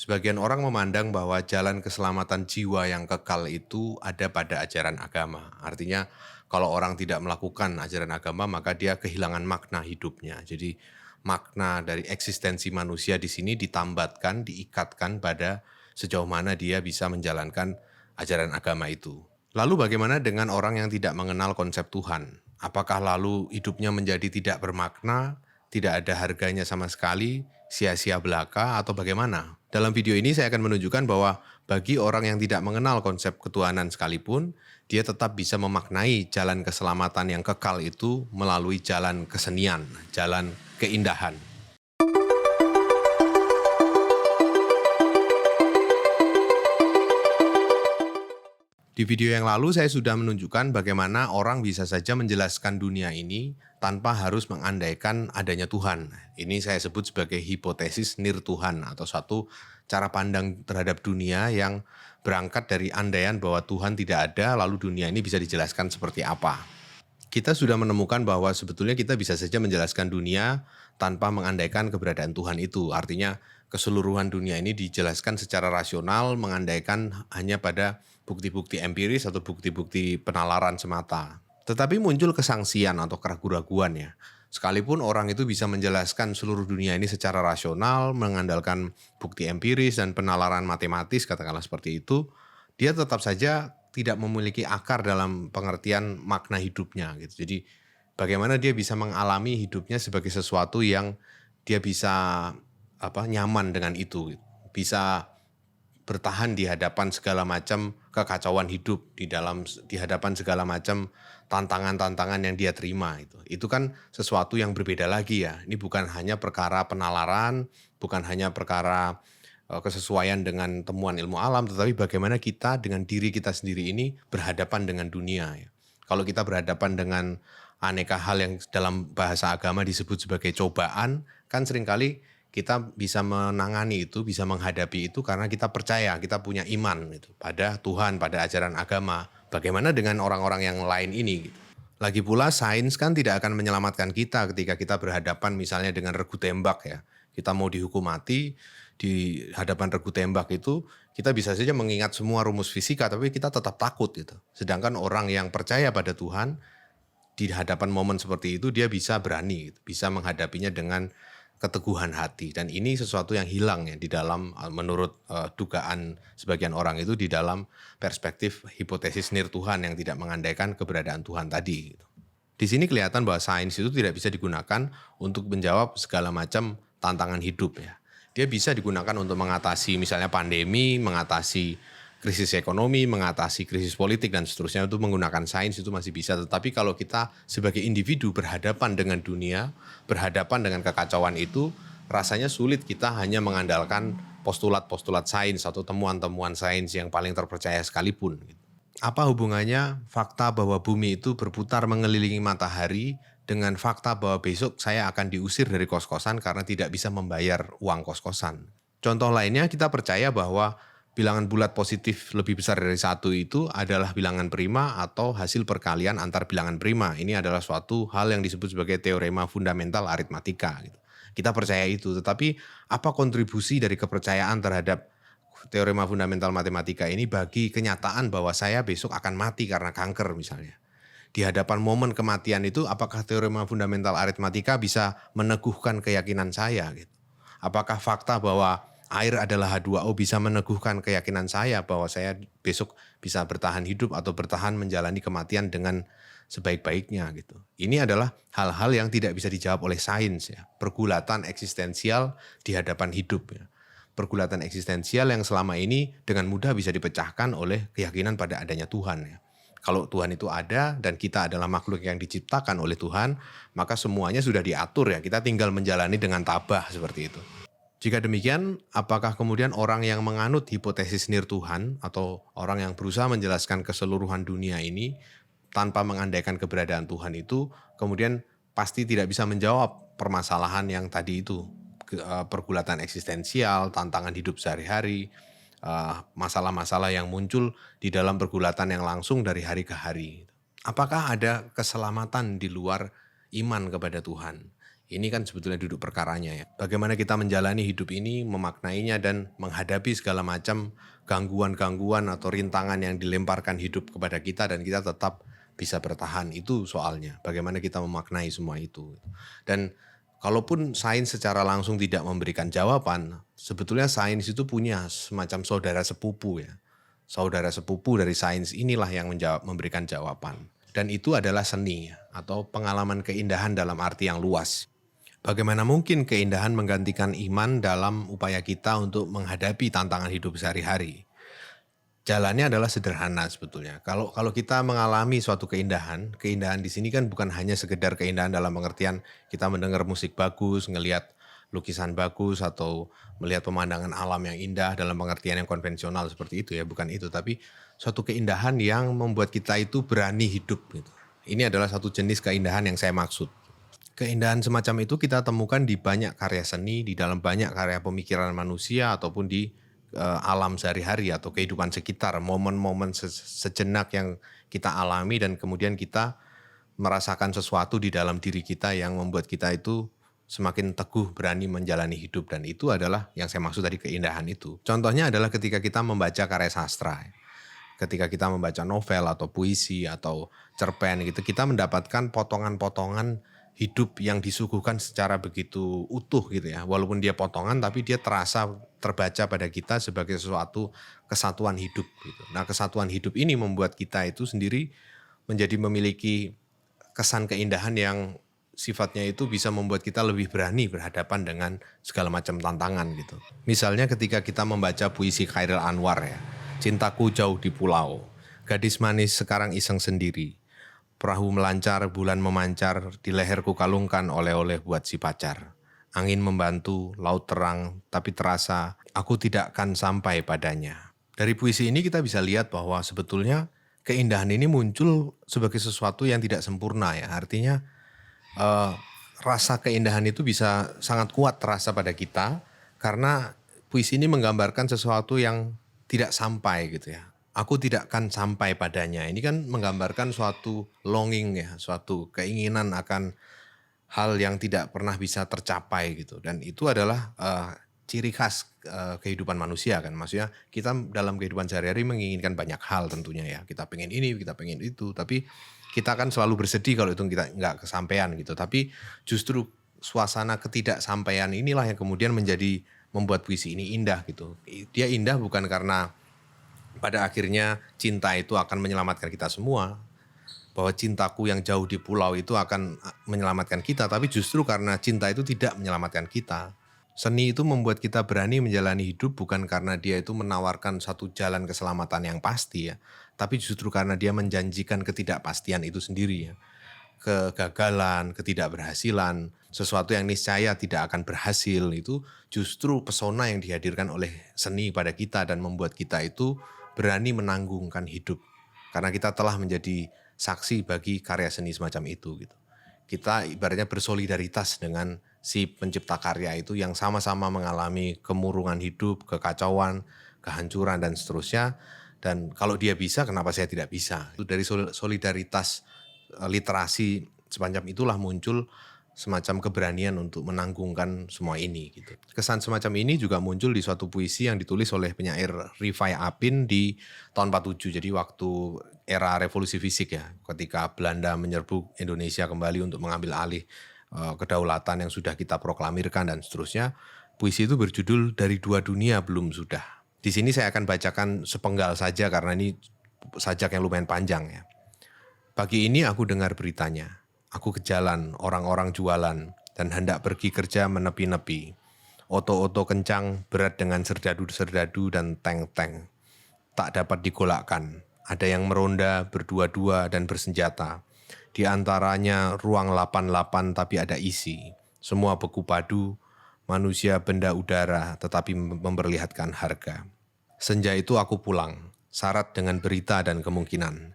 Sebagian orang memandang bahwa jalan keselamatan jiwa yang kekal itu ada pada ajaran agama. Artinya, kalau orang tidak melakukan ajaran agama, maka dia kehilangan makna hidupnya. Jadi, makna dari eksistensi manusia di sini ditambatkan, diikatkan pada sejauh mana dia bisa menjalankan ajaran agama itu. Lalu bagaimana dengan orang yang tidak mengenal konsep Tuhan? Apakah lalu hidupnya menjadi tidak bermakna, tidak ada harganya sama sekali, sia-sia belaka, atau bagaimana? Dalam video ini saya akan menunjukkan bahwa bagi orang yang tidak mengenal konsep ketuhanan sekalipun, dia tetap bisa memaknai jalan keselamatan yang kekal itu melalui jalan kesenian, jalan keindahan. Di video yang lalu saya sudah menunjukkan bagaimana orang bisa saja menjelaskan dunia ini tanpa harus mengandaikan adanya Tuhan. Ini saya sebut sebagai hipotesis nirtuhan atau satu cara pandang terhadap dunia yang berangkat dari andaian bahwa Tuhan tidak ada lalu dunia ini bisa dijelaskan seperti apa. Kita sudah menemukan bahwa sebetulnya kita bisa saja menjelaskan dunia tanpa mengandaikan keberadaan Tuhan itu. Artinya keseluruhan dunia ini dijelaskan secara rasional, mengandaikan hanya pada bukti-bukti empiris atau bukti-bukti penalaran semata. Tetapi muncul kesangsian atau keraguan-raguan ya. Sekalipun orang itu bisa menjelaskan seluruh dunia ini secara rasional, mengandalkan bukti empiris dan penalaran matematis, katakanlah seperti itu, dia tetap saja tidak memiliki akar dalam pengertian makna hidupnya gitu. Jadi bagaimana dia bisa mengalami hidupnya sebagai sesuatu yang dia bisa nyaman dengan itu, gitu. Bisa bertahan di hadapan segala macam kekacauan hidup, di hadapan segala macam tantangan-tantangan yang dia terima itu. Itu kan sesuatu yang berbeda lagi ya. Ini bukan hanya perkara penalaran, bukan hanya perkara kesesuaian dengan temuan ilmu alam, tetapi bagaimana kita dengan diri kita sendiri ini berhadapan dengan dunia ya. Kalau kita berhadapan dengan aneka hal yang dalam bahasa agama disebut sebagai cobaan, kan seringkali kita bisa menangani itu, bisa menghadapi itu karena kita percaya, kita punya iman gitu, pada Tuhan, pada ajaran agama. Bagaimana dengan orang-orang yang lain ini gitu. Lagi pula sains kan tidak akan menyelamatkan kita ketika kita berhadapan misalnya dengan regu tembak ya. Kita mau dihukum mati di hadapan regu tembak itu, kita bisa saja mengingat semua rumus fisika tapi kita tetap takut gitu. Sedangkan orang yang percaya pada Tuhan di hadapan momen seperti itu dia bisa berani gitu, bisa menghadapinya dengan keteguhan hati, dan ini sesuatu yang hilang ya di dalam menurut dugaan sebagian orang itu di dalam perspektif hipotesis nirtuhan yang tidak mengandaikan keberadaan Tuhan tadi gitu. Di sini kelihatan bahwa sains itu tidak bisa digunakan untuk menjawab segala macam tantangan hidup ya. Dia bisa digunakan untuk mengatasi misalnya pandemi, mengatasi krisis ekonomi, mengatasi krisis politik dan seterusnya, itu menggunakan sains itu masih bisa. Tetapi kalau kita sebagai individu berhadapan dengan dunia, berhadapan dengan kekacauan itu, rasanya sulit kita hanya mengandalkan postulat-postulat sains atau temuan-temuan sains yang paling terpercaya sekalipun. Apa hubungannya fakta bahwa bumi itu berputar mengelilingi matahari dengan fakta bahwa besok saya akan diusir dari kos-kosan karena tidak bisa membayar uang kos-kosan? Contoh lainnya, kita percaya bahwa bilangan bulat positif lebih besar dari satu itu adalah bilangan prima atau hasil perkalian antar bilangan prima. Ini adalah suatu hal yang disebut sebagai teorema fundamental aritmatika. Gitu. Kita percaya itu, tetapi apa kontribusi dari kepercayaan terhadap teorema fundamental matematika ini bagi kenyataan bahwa saya besok akan mati karena kanker misalnya? Di hadapan momen kematian itu, apakah teorema fundamental aritmatika bisa meneguhkan keyakinan saya? Gitu? Apakah fakta bahwa air adalah H2O bisa meneguhkan keyakinan saya bahwa saya besok bisa bertahan hidup atau bertahan menjalani kematian dengan sebaik-baiknya gitu. Ini adalah hal-hal yang tidak bisa dijawab oleh sains ya. Pergulatan eksistensial di hadapan hidup ya. Pergulatan eksistensial yang selama ini dengan mudah bisa dipecahkan oleh keyakinan pada adanya Tuhan ya. Kalau Tuhan itu ada dan kita adalah makhluk yang diciptakan oleh Tuhan, maka semuanya sudah diatur ya. Kita tinggal menjalani dengan tabah seperti itu. Jika demikian, apakah kemudian orang yang menganut hipotesis nirtuhan atau orang yang berusaha menjelaskan keseluruhan dunia ini tanpa mengandaikan keberadaan Tuhan itu kemudian pasti tidak bisa menjawab permasalahan yang tadi itu, pergulatan eksistensial, tantangan hidup sehari-hari, masalah-masalah yang muncul di dalam pergulatan yang langsung dari hari ke hari. Apakah ada keselamatan di luar iman kepada Tuhan? Ini kan sebetulnya duduk perkaranya ya. Bagaimana kita menjalani hidup ini, memaknainya dan menghadapi segala macam gangguan-gangguan atau rintangan yang dilemparkan hidup kepada kita dan kita tetap bisa bertahan. Itu soalnya. Bagaimana kita memaknai semua itu. Dan kalaupun sains secara langsung tidak memberikan jawaban, sebetulnya sains itu punya semacam saudara sepupu ya. Saudara sepupu dari sains inilah yang memberikan jawaban. Dan itu adalah seni atau pengalaman keindahan dalam arti yang luas. Bagaimana mungkin keindahan menggantikan iman dalam upaya kita untuk menghadapi tantangan hidup sehari-hari? Jalannya adalah sederhana sebetulnya. Kalau kita mengalami suatu keindahan, keindahan di sini kan bukan hanya sekedar keindahan dalam pengertian kita mendengar musik bagus, ngelihat lukisan bagus atau melihat pemandangan alam yang indah dalam pengertian yang konvensional seperti itu ya, bukan itu, tapi suatu keindahan yang membuat kita itu berani hidup gitu. Ini adalah satu jenis keindahan yang saya maksud. Keindahan semacam itu kita temukan di banyak karya seni, di dalam banyak karya pemikiran manusia ataupun di alam sehari-hari atau kehidupan sekitar, momen-momen sejenak yang kita alami dan kemudian kita merasakan sesuatu di dalam diri kita yang membuat kita itu semakin teguh berani menjalani hidup, dan itu adalah yang saya maksud tadi, keindahan itu. Contohnya adalah ketika kita membaca karya sastra. Ketika kita membaca novel atau puisi atau cerpen gitu, kita mendapatkan potongan-potongan hidup yang disuguhkan secara begitu utuh gitu ya. Walaupun dia potongan tapi dia terbaca pada kita sebagai sesuatu kesatuan hidup gitu. Nah, kesatuan hidup ini membuat kita itu sendiri menjadi memiliki kesan keindahan yang sifatnya itu bisa membuat kita lebih berani berhadapan dengan segala macam tantangan gitu. Misalnya ketika kita membaca puisi Chairil Anwar ya, Cintaku Jauh di Pulau, Gadis Manis Sekarang Iseng Sendiri, Perahu melancar, bulan memancar, di leherku kalungkan oleh-oleh buat si pacar. Angin membantu, laut terang, tapi terasa aku tidak akan sampai padanya. Dari puisi ini kita bisa lihat bahwa sebetulnya keindahan ini muncul sebagai sesuatu yang tidak sempurna ya. Artinya rasa keindahan itu bisa sangat kuat terasa pada kita karena puisi ini menggambarkan sesuatu yang tidak sampai gitu ya. Aku tidak akan sampai padanya. Ini kan menggambarkan suatu longing ya, suatu keinginan akan hal yang tidak pernah bisa tercapai gitu. Dan itu adalah ciri khas kehidupan manusia kan. Maksudnya kita dalam kehidupan sehari-hari menginginkan banyak hal tentunya ya. Kita pengen ini, kita pengen itu. Tapi kita kan selalu bersedih kalau itu kita nggak kesampaian gitu. Tapi justru suasana ketidaksampaian inilah yang kemudian membuat puisi ini indah gitu. Dia indah bukan karena pada akhirnya cinta itu akan menyelamatkan kita semua, bahwa cintaku yang jauh di pulau itu akan menyelamatkan kita, tapi justru karena cinta itu tidak menyelamatkan kita. Seni itu membuat kita berani menjalani hidup bukan karena dia itu menawarkan satu jalan keselamatan yang pasti ya, tapi justru karena dia menjanjikan ketidakpastian itu sendiri ya. Kegagalan, ketidakberhasilan, sesuatu yang niscaya tidak akan berhasil, itu justru pesona yang dihadirkan oleh seni pada kita dan membuat kita itu berani menanggungkan hidup. Karena kita telah menjadi saksi bagi karya seni semacam itu gitu. Kita ibaratnya bersolidaritas dengan si pencipta karya itu yang sama-sama mengalami kemurungan hidup, kekacauan, kehancuran dan seterusnya. Dan kalau dia bisa, kenapa saya tidak bisa? Itu dari solidaritas literasi semacam itulah muncul semacam keberanian untuk menanggungkan semua ini gitu. Kesan semacam ini juga muncul di suatu puisi yang ditulis oleh penyair Rifai Apin di tahun 47. Jadi waktu era revolusi fisik ya, ketika Belanda menyerbu Indonesia kembali untuk mengambil alih kedaulatan yang sudah kita proklamirkan dan seterusnya. Puisi itu berjudul Dari Dua Dunia Belum Sudah. Di sini saya akan bacakan sepenggal saja karena ini sajak yang lumayan panjang ya. Pagi ini aku dengar beritanya. Aku ke jalan, orang-orang jualan, dan hendak pergi kerja menepi-nepi. Oto-oto kencang, berat dengan serdadu-serdadu dan teng-teng. Tak dapat digolakkan. Ada yang meronda, berdua-dua, dan bersenjata. Di antaranya ruang 88 tapi ada isi. Semua beku padu, manusia benda udara tetapi memperlihatkan harga. Senja itu aku pulang, syarat dengan berita dan kemungkinan.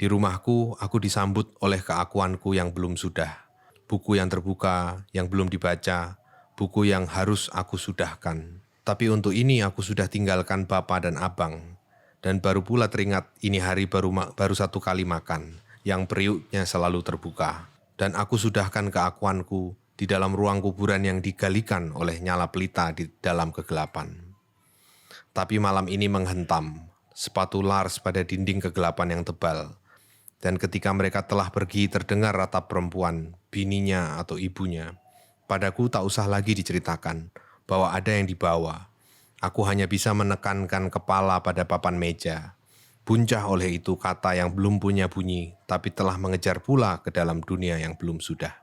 Di rumahku, aku disambut oleh keakuanku yang belum sudah. Buku yang terbuka, yang belum dibaca, buku yang harus aku sudahkan. Tapi untuk ini aku sudah tinggalkan bapa dan abang. Dan baru pula teringat ini hari baru satu kali makan, yang periuknya selalu terbuka. Dan aku sudahkan keakuanku di dalam ruang kuburan yang digalikan oleh nyala pelita di dalam kegelapan. Tapi malam ini menghentam, sepatu Lars pada dinding kegelapan yang tebal. Dan ketika mereka telah pergi terdengar ratap perempuan, bininya atau ibunya. Padaku tak usah lagi diceritakan bahwa ada yang dibawa. Aku hanya bisa menekankan kepala pada papan meja. Buncah oleh itu kata yang belum punya bunyi, tapi telah mengejar pula ke dalam dunia yang belum sudah.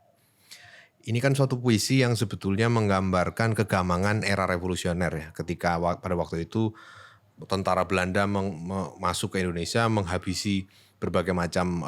Ini kan suatu puisi yang sebetulnya menggambarkan kegamangan era revolusioner ya. Ketika pada waktu itu tentara Belanda masuk ke Indonesia, menghabisi berbagai macam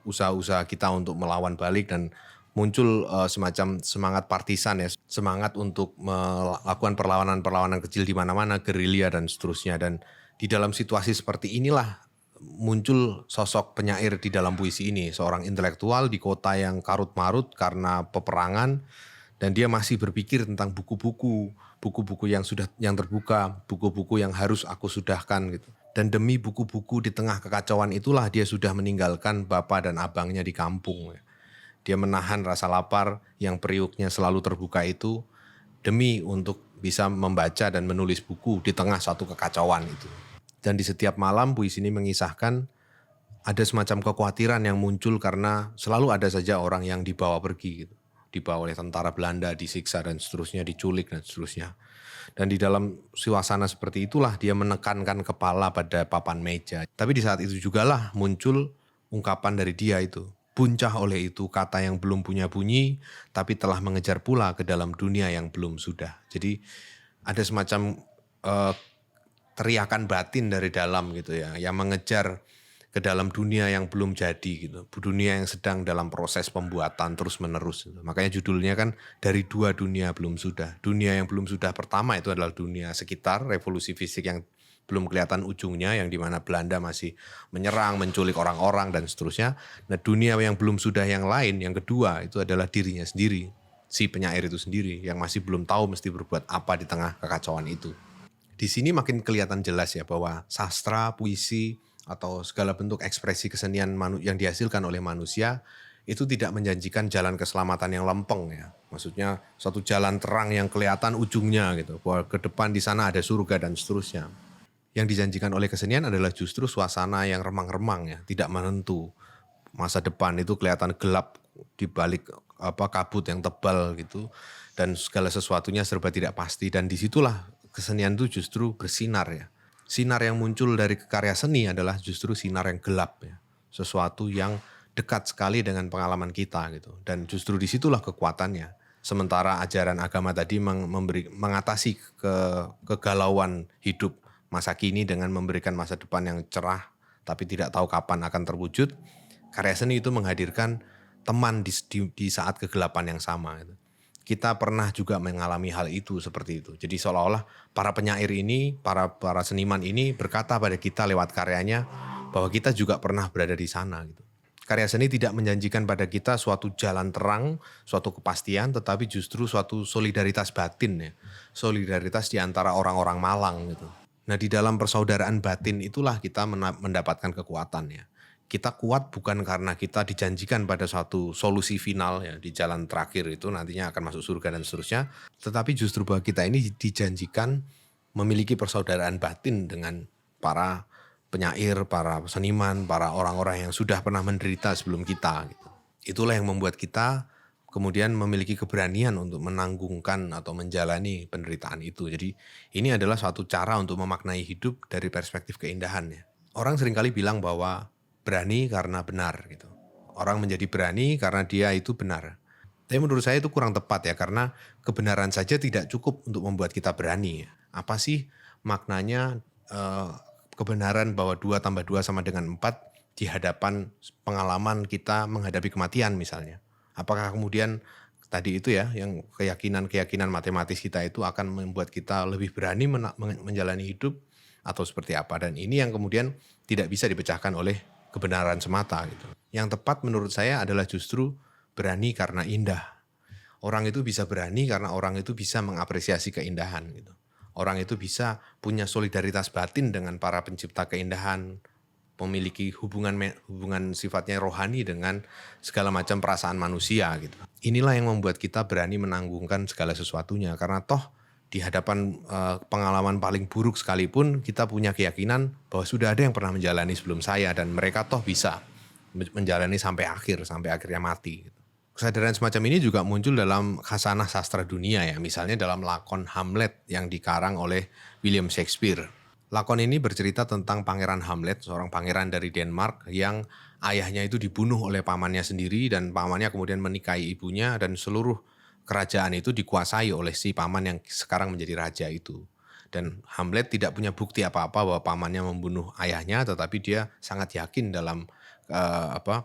usaha-usaha kita untuk melawan balik, dan muncul semacam semangat partisan ya, semangat untuk melakukan perlawanan-perlawanan kecil di mana-mana, gerilya dan seterusnya. Dan di dalam situasi seperti inilah muncul sosok penyair di dalam puisi ini, seorang intelektual di kota yang karut-marut karena peperangan, dan dia masih berpikir tentang buku-buku yang terbuka, buku-buku yang harus aku sudahkan gitu. Dan demi buku-buku di tengah kekacauan itulah dia sudah meninggalkan bapak dan abangnya di kampung. Dia menahan rasa lapar yang periuknya selalu terbuka itu demi untuk bisa membaca dan menulis buku di tengah suatu kekacauan itu. Dan di setiap malam puisi ini mengisahkan ada semacam kekhawatiran yang muncul karena selalu ada saja orang yang dibawa pergi gitu. Dibawa oleh tentara Belanda, disiksa dan seterusnya, diculik dan seterusnya. Dan di dalam suasana seperti itulah dia menekankan kepala pada papan meja. Tapi di saat itu jugalah muncul ungkapan dari dia itu. Buncah oleh itu kata yang belum punya bunyi, tapi telah mengejar pula ke dalam dunia yang belum sudah. Jadi ada semacam teriakan batin dari dalam gitu ya, yang mengejar ke dalam dunia yang belum jadi gitu, dunia yang sedang dalam proses pembuatan terus menerus gitu. Makanya judulnya kan dari dua dunia belum sudah. Dunia yang belum sudah pertama itu adalah dunia sekitar revolusi fisik yang belum kelihatan ujungnya, yang dimana Belanda masih menyerang, menculik orang-orang dan seterusnya. Nah dunia yang belum sudah yang lain, yang kedua itu adalah dirinya sendiri, si penyair itu sendiri yang masih belum tahu mesti berbuat apa di tengah kekacauan itu. Di sini makin kelihatan jelas ya bahwa sastra, puisi, atau segala bentuk ekspresi kesenian yang dihasilkan oleh manusia itu tidak menjanjikan jalan keselamatan yang lempeng ya. Maksudnya suatu jalan terang yang kelihatan ujungnya gitu, bahwa ke depan di sana ada surga dan seterusnya. Yang dijanjikan oleh kesenian adalah justru suasana yang remang-remang ya, tidak menentu. Masa depan itu kelihatan gelap di balik kabut yang tebal gitu, dan segala sesuatunya serba tidak pasti. Dan disitulah kesenian itu justru bersinar ya. Sinar yang muncul dari karya seni adalah justru sinar yang gelap ya. Sesuatu yang dekat sekali dengan pengalaman kita gitu. Dan justru disitulah kekuatannya. Sementara ajaran agama tadi mengatasi kegalauan hidup masa kini dengan memberikan masa depan yang cerah tapi tidak tahu kapan akan terwujud. Karya seni itu menghadirkan teman di saat kegelapan yang sama gitu. Kita pernah juga mengalami hal itu seperti itu. Jadi seolah-olah para penyair ini, para seniman ini berkata pada kita lewat karyanya bahwa kita juga pernah berada di sana gitu. Karya seni tidak menjanjikan pada kita suatu jalan terang, suatu kepastian, tetapi justru suatu solidaritas batin ya. Solidaritas di antara orang-orang Malang gitu. Nah di dalam persaudaraan batin itulah kita mendapatkan kekuatan ya. Kita kuat bukan karena kita dijanjikan pada suatu solusi final ya, di jalan terakhir itu nantinya akan masuk surga dan seterusnya. Tetapi justru bahwa kita ini dijanjikan memiliki persaudaraan batin dengan para penyair, para seniman, para orang-orang yang sudah pernah menderita sebelum kita gitu. Itulah yang membuat kita kemudian memiliki keberanian untuk menanggungkan atau menjalani penderitaan itu. Jadi ini adalah suatu cara untuk memaknai hidup dari perspektif keindahan ya. Orang seringkali bilang bahwa berani karena benar gitu. Orang menjadi berani karena dia itu benar. Tapi menurut saya itu kurang tepat ya, karena kebenaran saja tidak cukup untuk membuat kita berani. Apa sih maknanya kebenaran bahwa 2 tambah 2 sama dengan 4 di hadapan pengalaman kita menghadapi kematian misalnya. Apakah kemudian tadi itu ya, yang keyakinan matematis kita itu akan membuat kita lebih berani menjalani hidup atau seperti apa? Dan ini yang kemudian tidak bisa dipecahkan oleh kebenaran semata gitu. Yang tepat menurut saya adalah justru berani karena indah. Orang itu bisa berani karena orang itu bisa mengapresiasi keindahan gitu. Orang itu bisa punya solidaritas batin dengan para pencipta keindahan, memiliki hubungan sifatnya rohani dengan segala macam perasaan manusia gitu. Inilah yang membuat kita berani menanggungkan segala sesuatunya, karena toh di hadapan pengalaman paling buruk sekalipun kita punya keyakinan bahwa sudah ada yang pernah menjalani sebelum saya dan mereka toh bisa menjalani sampai akhirnya mati gitu. Kesadaran semacam ini juga muncul dalam khasanah sastra dunia ya, misalnya dalam lakon Hamlet yang dikarang oleh William Shakespeare. Lakon ini bercerita tentang Pangeran Hamlet, seorang pangeran dari Denmark yang ayahnya itu dibunuh oleh pamannya sendiri dan pamannya kemudian menikahi ibunya dan seluruh kerajaan itu dikuasai oleh si paman yang sekarang menjadi raja itu. Dan Hamlet tidak punya bukti apa-apa bahwa pamannya membunuh ayahnya, tetapi dia sangat yakin dalam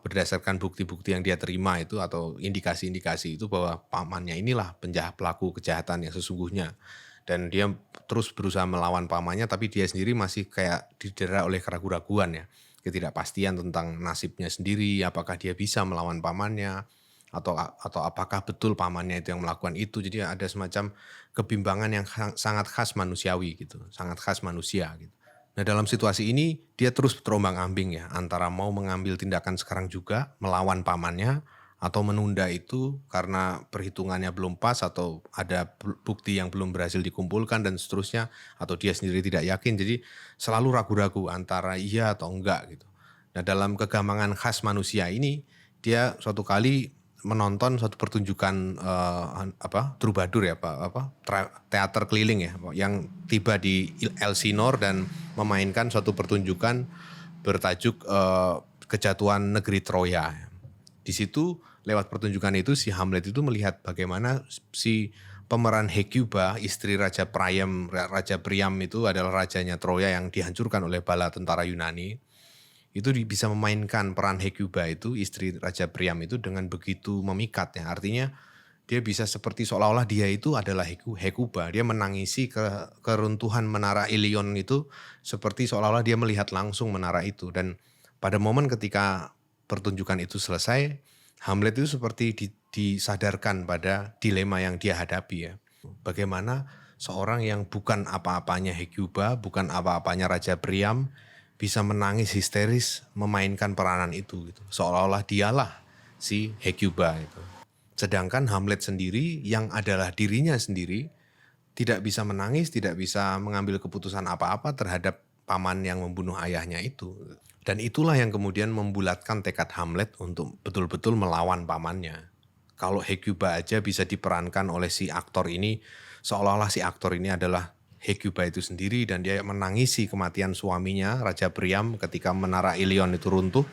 berdasarkan bukti-bukti yang dia terima itu atau indikasi-indikasi itu bahwa pamannya inilah pelaku kejahatan yang sesungguhnya. Dan dia terus berusaha melawan pamannya, tapi dia sendiri masih kayak didera oleh keraguan-raguan ya. Ketidakpastian tentang nasibnya sendiri, apakah dia bisa melawan pamannya, atau apakah betul pamannya itu yang melakukan itu. Jadi ada semacam kebimbangan yang sangat khas manusiawi gitu, sangat khas manusia gitu. Nah dalam situasi ini dia terus terombang-ambing ya, antara mau mengambil tindakan sekarang juga melawan pamannya atau menunda itu karena perhitungannya belum pas atau ada bukti yang belum berhasil dikumpulkan dan seterusnya, atau dia sendiri tidak yakin, jadi selalu ragu-ragu antara iya atau enggak gitu. Nah dalam kegampangan khas manusia ini dia suatu kali menonton suatu pertunjukan troubadour ya teater keliling ya yang tiba di Elsinore dan memainkan suatu pertunjukan bertajuk Kejatuhan Negeri Troya. Di situ lewat pertunjukan itu si Hamlet itu melihat bagaimana si pemeran Hecuba, istri Raja Priam itu adalah rajanya Troya yang dihancurkan oleh bala tentara Yunani. Itu bisa memainkan peran Hecuba itu, istri Raja Priam itu dengan begitu memikat ya. Artinya dia bisa seperti seolah-olah dia itu adalah Hecuba. Dia menangisi keruntuhan menara Ilion itu seperti seolah-olah dia melihat langsung menara itu. Dan pada momen ketika pertunjukan itu selesai, Hamlet itu seperti disadarkan pada dilema yang dia hadapi ya. Bagaimana seorang yang bukan apa-apanya Hecuba, bukan apa-apanya Raja Priam, bisa menangis histeris memainkan peranan itu gitu. Seolah-olah dialah si Hecuba itu. Sedangkan Hamlet sendiri yang adalah dirinya sendiri tidak bisa menangis, tidak bisa mengambil keputusan apa-apa terhadap paman yang membunuh ayahnya itu. Dan itulah yang kemudian membulatkan tekad Hamlet untuk betul-betul melawan pamannya. Kalau Hecuba aja bisa diperankan oleh si aktor ini, seolah-olah si aktor ini adalah Hecuba itu sendiri dan dia menangisi kematian suaminya Raja Priam ketika menara Ilion itu runtuh.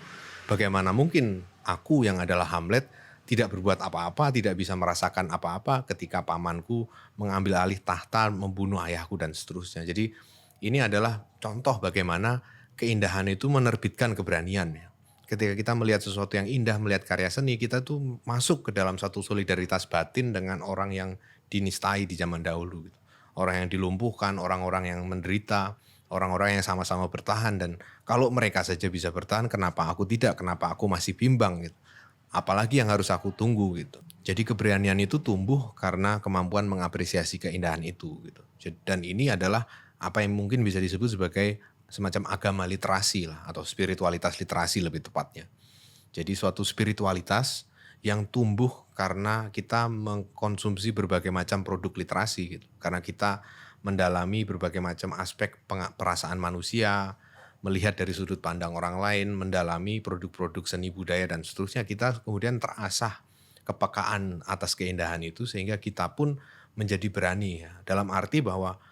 Bagaimana mungkin aku yang adalah Hamlet tidak berbuat apa-apa, tidak bisa merasakan apa-apa ketika pamanku mengambil alih tahta, membunuh ayahku dan seterusnya. Jadi ini adalah contoh bagaimana keindahan itu menerbitkan keberanian ya. Ketika kita melihat sesuatu yang indah, melihat karya seni, kita tuh masuk ke dalam satu solidaritas batin dengan orang yang dinistai di zaman dahulu gitu. Orang yang dilumpuhkan, orang-orang yang menderita, orang-orang yang sama-sama bertahan, dan kalau mereka saja bisa bertahan, kenapa aku tidak, kenapa aku masih bimbang gitu. Apalagi yang harus aku tunggu gitu. Jadi keberanian itu tumbuh karena kemampuan mengapresiasi keindahan itu gitu. Dan ini adalah apa yang mungkin bisa disebut sebagai semacam agama literasi lah, atau spiritualitas literasi lebih tepatnya. Jadi suatu spiritualitas yang tumbuh karena kita mengkonsumsi berbagai macam produk literasi gitu. Karena kita mendalami berbagai macam aspek perasaan manusia, melihat dari sudut pandang orang lain, mendalami produk-produk seni budaya dan seterusnya, kita kemudian terasah kepekaan atas keindahan itu sehingga kita pun menjadi berani ya. Dalam arti bahwa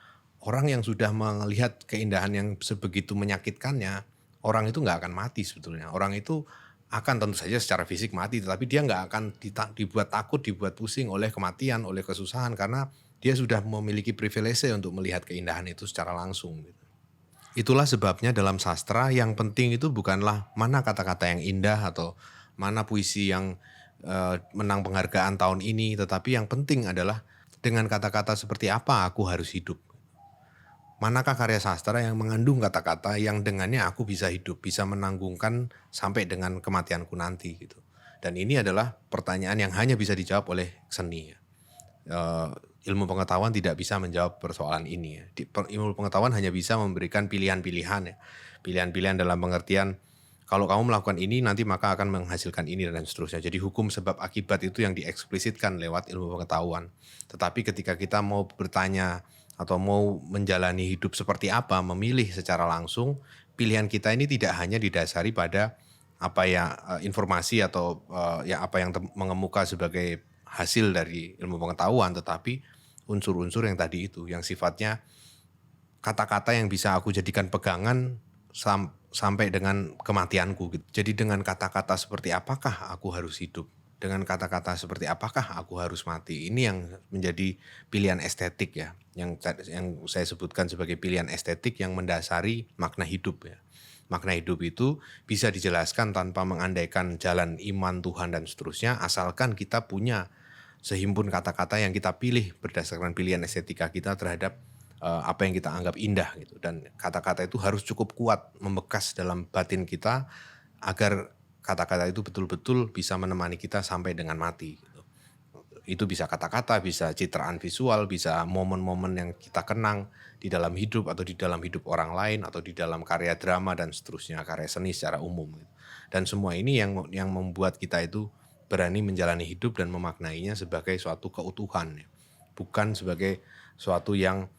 orang yang sudah melihat keindahan yang sebegitu menyakitkannya, orang itu nggak akan mati sebetulnya. Orang itu akan tentu saja secara fisik mati, tetapi dia nggak akan dibuat takut, dibuat pusing oleh kematian, oleh kesusahan, karena dia sudah memiliki privilege untuk melihat keindahan itu secara langsung. Itulah sebabnya dalam sastra yang penting itu bukanlah mana kata-kata yang indah atau mana puisi yang menang penghargaan tahun ini, tetapi yang penting adalah dengan kata-kata seperti apa aku harus hidup. Manakah karya sastra yang mengandung kata-kata yang dengannya aku bisa hidup, bisa menanggungkan sampai dengan kematianku nanti gitu. Dan ini adalah pertanyaan yang hanya bisa dijawab oleh seni. ilmu pengetahuan tidak bisa menjawab persoalan ini ya. Ilmu pengetahuan hanya bisa memberikan pilihan-pilihan ya. Pilihan-pilihan dalam pengertian kalau kamu melakukan ini nanti maka akan menghasilkan ini dan seterusnya. Jadi hukum sebab akibat itu yang dieksplisitkan lewat ilmu pengetahuan. Tetapi ketika kita mau bertanya atau mau menjalani hidup seperti apa, memilih secara langsung, pilihan kita ini tidak hanya didasari pada apa ya informasi atau ya apa yang mengemuka sebagai hasil dari ilmu pengetahuan, tetapi unsur-unsur yang tadi itu, yang sifatnya kata-kata yang bisa aku jadikan pegangan sampai dengan kematianku gitu. Jadi dengan kata-kata seperti apakah aku harus hidup? Dengan kata-kata seperti apakah aku harus mati? Ini yang menjadi pilihan estetik ya, yang saya sebutkan sebagai pilihan estetik yang mendasari makna hidup ya. Makna hidup itu bisa dijelaskan tanpa mengandaikan jalan iman Tuhan dan seterusnya, asalkan kita punya sehimpun kata-kata yang kita pilih berdasarkan pilihan estetika kita terhadap apa yang kita anggap indah gitu. Dan kata-kata itu harus cukup kuat membekas dalam batin kita agar kata-kata itu betul-betul bisa menemani kita sampai dengan mati gitu. Itu bisa kata-kata, bisa citraan visual, bisa momen-momen yang kita kenang di dalam hidup atau di dalam hidup orang lain atau di dalam karya drama dan seterusnya, karya seni secara umum gitu. Dan semua ini yang membuat kita itu berani menjalani hidup dan memaknainya sebagai suatu keutuhan ya. Bukan sebagai suatu yang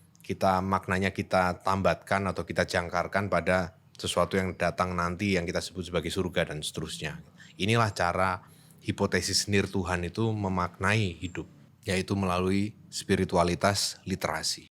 maknanya kita tambatkan atau kita jangkarkan pada sesuatu yang datang nanti yang kita sebut sebagai surga dan seterusnya. Inilah cara hipotesis nir Tuhan itu memaknai hidup, yaitu melalui spiritualitas literasi.